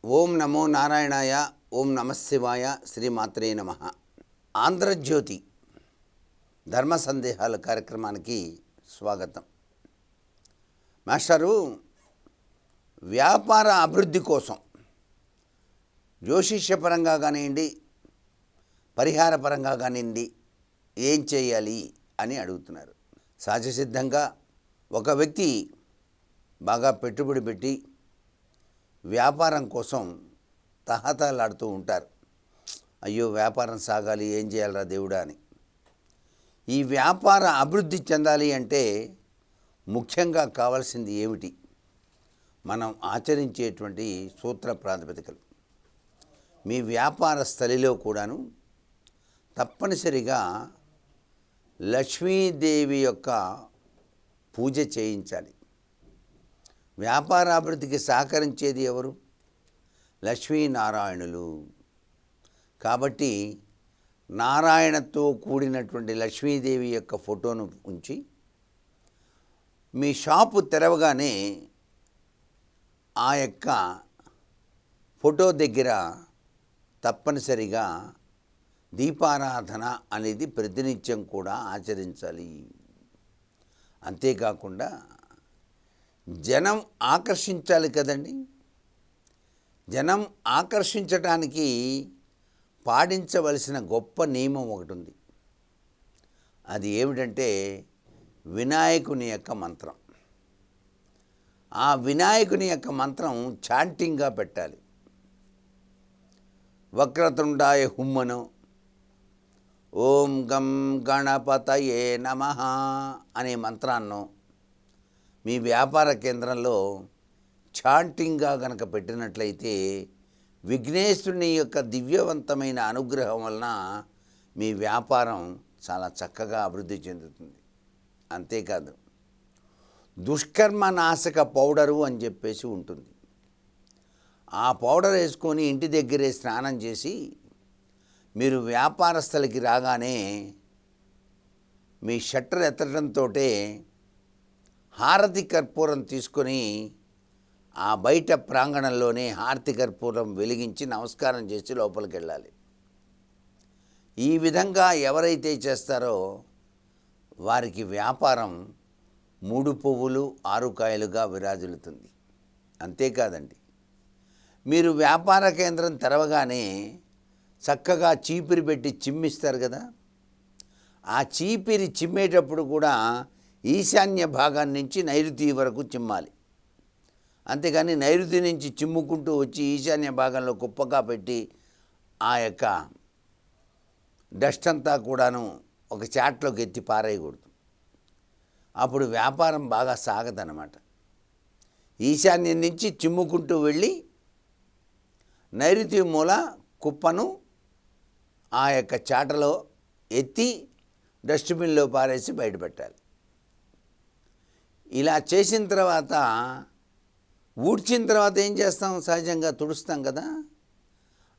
ఓం నమో నారాయణాయ. ఓం నమశివాయ. శ్రీమాత్రే నమ. ఆంధ్రజ్యోతి ధర్మ సందేహాల కార్యక్రమానికి స్వాగతం. మాస్టరు, వ్యాపార అభివృద్ధి కోసం జ్యోతిష్యపరంగా కానివ్వండి, పరిహారపరంగా కానివ్వండి, ఏం చేయాలి అని అడుగుతున్నారు. సహజసిద్ధంగా ఒక వ్యక్తి బాగా పెట్టుబడి పెట్టి వ్యాపారం కోసం తహతలాడుతూ ఉంటారు. అయ్యో, వ్యాపారం సాగాలి, ఏం చేయాలరా దేవుడా అని. ఈ వ్యాపార అభివృద్ధి చెందాలి అంటే ముఖ్యంగా కావాల్సింది ఏమిటి? మనం ఆచరించేటువంటి సూత్ర ప్రాతిపదికలు. మీ వ్యాపార స్థలిలో కూడాను తప్పనిసరిగా లక్ష్మీదేవి యొక్క పూజ చేయించాలి. వ్యాపారాభివృద్ధికి సహకరించేది ఎవరు? లక్ష్మీనారాయణులు. కాబట్టి నారాయణతో కూడినటువంటి లక్ష్మీదేవి యొక్క ఫోటోను ఉంచి మీ షాపు తెరవగానే ఆ యొక్క ఫోటో దగ్గర తప్పనిసరిగా దీపారాధన అనేది ప్రతినిత్యం కూడా ఆచరించాలి. అంతేకాకుండా జనం ఆకర్షించాలి కదండి. జనం ఆకర్షించటానికి పాటించవలసిన గొప్ప నియమం ఒకటి ఉంది. అది ఏమిటంటే వినాయకుని యొక్క మంత్రం. ఆ వినాయకుని యొక్క మంత్రం చాంటింగ్గా పెట్టాలి. వక్రతుండాయ హుమ్మను, ఓం గం గణపతయే నమః అనే మంత్రాన్ని మీ వ్యాపార కేంద్రంలో చాంటింగ్గా కనుక పెట్టినట్లయితే విఘ్నేశ్వరుని యొక్క దివ్యవంతమైన అనుగ్రహం వలన మీ వ్యాపారం చాలా చక్కగా అభివృద్ధి చెందుతుంది. అంతేకాదు, దుష్కర్మ నాశక పౌడరు అని చెప్పేసి ఉంటుంది. ఆ పౌడర్ వేసుకొని ఇంటి దగ్గరే స్నానం చేసి మీరు వ్యాపారస్థలికి రాగానే మీ షట్టర్ ఎత్తడంతో హారతి కర్పూరం తీసుకొని ఆ బయట ప్రాంగణంలోనే హారతి కర్పూరం వెలిగించి నమస్కారం చేసి లోపలికి వెళ్ళాలి. ఈ విధంగా ఎవరైతే చేస్తారో వారికి వ్యాపారం 3 పువ్వులు 6 కాయలుగా విరాజిల్లుతుంది. అంతేకాదండి, మీరు వ్యాపార కేంద్రం తెరవగానే చక్కగా చీపిరి పెట్టి చిమ్మిస్తారు కదా. ఆ చీపిరి చిమ్మేటప్పుడు కూడా ఈశాన్య భాగాన్ని నుంచి నైరుతి వరకు చిమ్మాలి. అంతేగాని నైరుతి నుంచి చిమ్ముకుంటూ వచ్చి ఈశాన్య భాగంలో కుప్పగా పెట్టి ఆ యొక్క డస్ట్ అంతా కూడాను ఒక చాట్లోకి ఎత్తి పారేయకూడదు. అప్పుడు వ్యాపారం బాగా సాగదన్నమాట. ఈశాన్యం నుంచి చిమ్ముకుంటూ వెళ్ళి నైరుతి మూల కుప్పను ఆ యొక్క చాటలో ఎత్తి డస్ట్బిన్లో పారేసి బయటపెట్టాలి. ఇలా చేసిన తర్వాత ఊడ్చిన తర్వాత ఏం చేస్తాం? సహజంగా తుడుస్తాం కదా.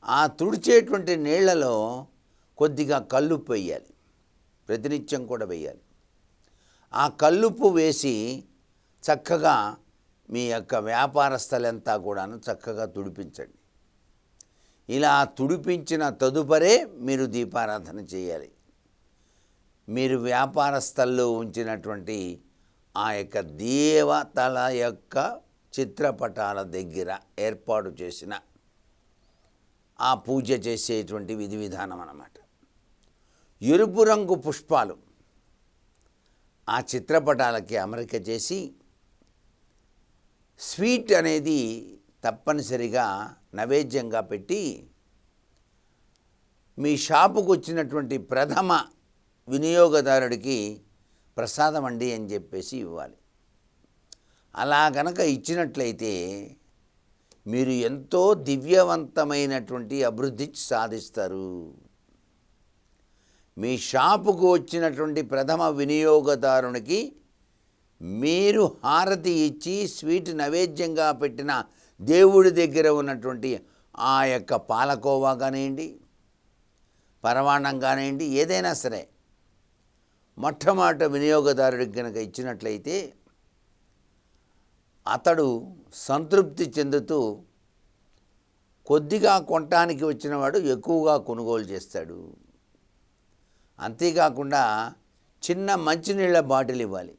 ఆ తుడిచేటువంటి నీళ్లలో కొద్దిగా కల్లుప్పు వేయాలి. ప్రతినిత్యం కూడా వేయాలి. ఆ కల్లుప్పు వేసి చక్కగా మీ యొక్క వ్యాపార స్థలంతా కూడాను చక్కగా తుడిపించండి. ఇలా తుడిపించిన తదుపరే మీరు దీపారాధన చేయాలి. మీరు వ్యాపార స్థల్లో ఉంచినటువంటి ఆ యొక్క దేవతల యొక్క చిత్రపటాల దగ్గర ఏర్పాటు చేసిన ఆ పూజ చేసేటువంటి విధి విధానం అన్నమాట. ఎరుపు రంగు పుష్పాలు ఆ చిత్రపటాలకి అమరిక చేసి స్వీట్ అనేది తప్పనిసరిగా నైవేద్యంగా పెట్టి మీ షాపుకు వచ్చినటువంటి ప్రథమ వినియోగదారుడికి ప్రసాదం అండి అని చెప్పేసి ఇవ్వాలి. అలా గనక ఇచ్చినట్లయితే మీరు ఎంతో దివ్యవంతమైనటువంటి అభివృద్ధి సాధిస్తారు. మీ షాపుకు వచ్చినటువంటి ప్రథమ వినియోగదారునికి మీరు హారతి ఇచ్చి స్వీట్ నైవేద్యంగా పెట్టిన దేవుడి దగ్గర ఉన్నటువంటి ఆ యొక్క పాలకోవా కానివ్వండి, పరమాన్నం కానివ్వండి, ఏదైనా సరే మొట్టమొదటి వినియోగదారుడికి కనుక ఇచ్చినట్లయితే అతడు సంతృప్తి చెందుతూ కొద్దిగా కొనటానికి వచ్చినవాడు ఎక్కువగా కొనుగోలు చేస్తాడు. అంతేకాకుండా చిన్న మంచినీళ్ళ బాటిల్ ఇవ్వాలి.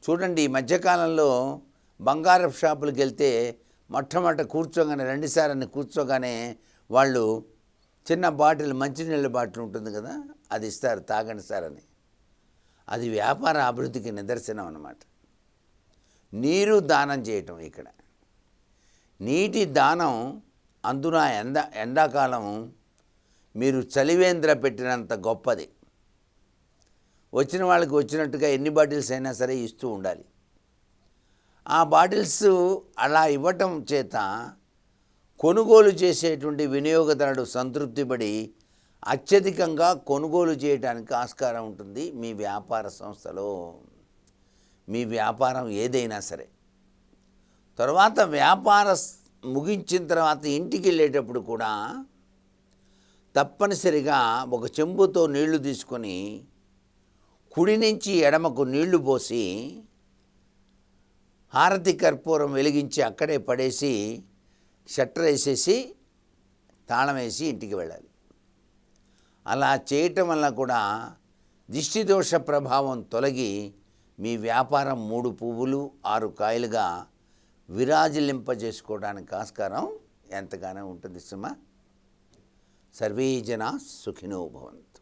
చూడండి, ఈ మధ్యకాలంలో బంగారపు షాపులకు వెళ్తే మొట్టమొదట కూర్చోగానే రెండుసార్లు కూర్చోగానే వాళ్ళు చిన్న బాటిల్, మంచినీళ్ళ బాటిల్ ఉంటుంది కదా, అది ఇస్తారు, తాగండి సార్ అని. అది వ్యాపార అభివృద్ధికి నిదర్శనం అన్నమాట. నీరు దానం చేయటం. ఇక్కడ నీటి దానం, అందున ఎండాకాలం మీరు చలివేంద్ర పెట్టినంత గొప్పది. వచ్చిన వాళ్ళకి వచ్చినట్టుగా ఎన్ని బాటిల్స్ అయినా సరే ఇస్తూ ఉండాలి. ఆ బాటిల్స్ అలా ఇవ్వటం చేత కొనుగోలు చేసేటువంటి వినియోగదారుడు సంతృప్తిపడి అత్యధికంగా కొనుగోలు చేయడానికి ఆస్కారం ఉంటుంది మీ వ్యాపార సంస్థలో. మీ వ్యాపారం ఏదైనా సరే. తర్వాత వ్యాపార ముగించిన తర్వాత ఇంటికి వెళ్ళేటప్పుడు కూడా తప్పనిసరిగా ఒక చెంబుతో నీళ్లు తీసుకొని కుడి నుంచి ఎడమకు నీళ్లు పోసి హారతి కర్పూరం వెలిగించి అక్కడే పడేసి షట్టర్ వేసేసి తాళం వేసి ఇంటికి వెళ్ళాలి. అలా చేయటం వల్ల కూడా దిష్టిదోష ప్రభావం తొలగి మీ వ్యాపారం 3 పువ్వులు 6 కాయలుగా విరాజిల్లింపజేసుకోవడానికి ఆస్కారం ఎంతగానో ఉంటుంది సుమా. సర్వే జనా సుఖినో భవంతు.